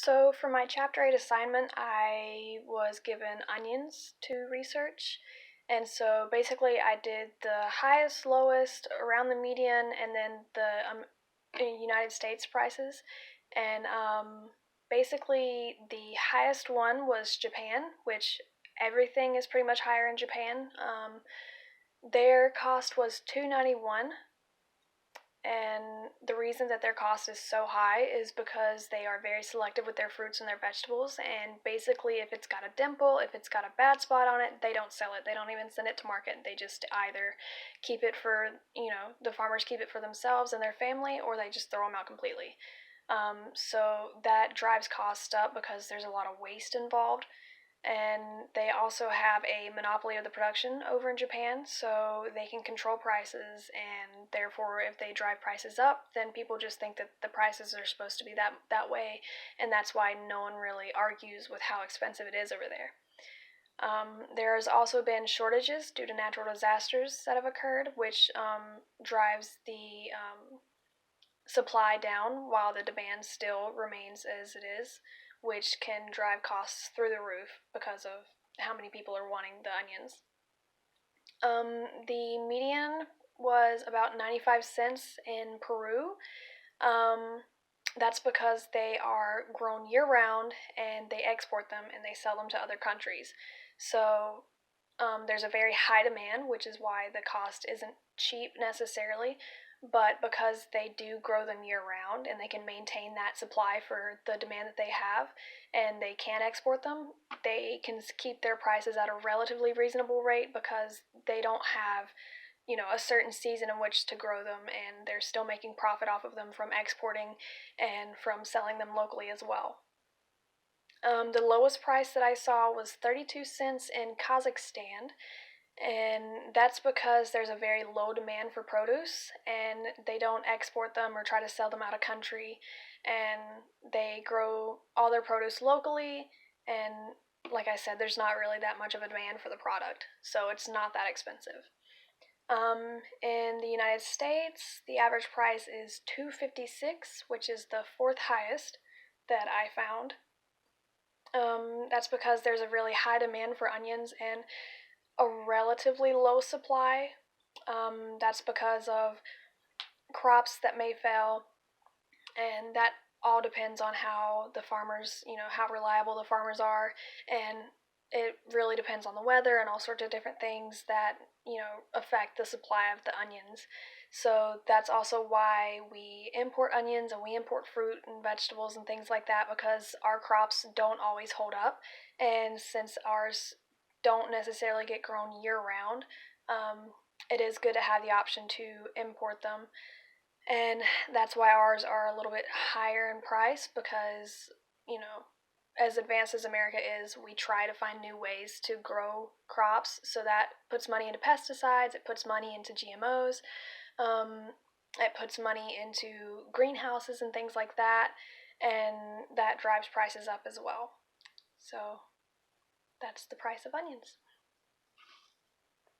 So, for my Chapter 8 assignment, I was given onions to research. And so basically, I did the highest, lowest, around the median, and then the United States prices. And basically, the highest one was Japan, which everything is pretty much higher in Japan. Their cost was $2.91, and the reason that their cost is so high is because they are very selective with their fruits and their vegetables. And basically, if it's got a dimple, if it's got a bad spot on it, they don't sell it. They don't even send it to market. They just either keep it for, the farmers keep it for themselves and their family, or they just throw them out completely. So that drives costs up because there's a lot of waste involved. And they also have a monopoly of the production over in Japan, so they can control prices, and therefore if they drive prices up, then people just think that the prices are supposed to be that way, and that's why no one really argues with how expensive it is over there. There's also been shortages due to natural disasters that have occurred, which drives the supply down while the demand still remains as it is, which can drive costs through the roof because of how many people are wanting the onions. The median was about 95 cents in Peru. That's because they are grown year round and they export them and they sell them to other countries. So there's a very high demand, which is why the cost isn't cheap necessarily. But because they do grow them year round and they can maintain that supply for the demand that they have, and they can export them, they can keep their prices at a relatively reasonable rate because they don't have a certain season in which to grow them, and they're still making profit off of them from exporting and from selling them locally as well. The lowest price that I saw was 32 cents in Kazakhstan, and that's because there's a very low demand for produce and they don't export them or try to sell them out of country, and they grow all their produce locally. And like I said, there's not really that much of a demand for the product, so it's not that expensive. In the United States, the average price is $2.56, which is the fourth highest that I found. That's because there's a really high demand for onions and a relatively low supply. That's because of crops that may fail, and that all depends on how the farmers, how reliable the farmers are, and it really depends on the weather and all sorts of different things that, affect the supply of the onions. So that's also why we import onions and we import fruit and vegetables and things like that, because our crops don't always hold up. And since ours don't necessarily get grown year round, it is good to have the option to import them. And that's why ours are a little bit higher in price because, as advanced as America is, we try to find new ways to grow crops. So that puts money into pesticides, it puts money into GMOs, it puts money into greenhouses and things like that, and that drives prices up as well. So that's the price of onions.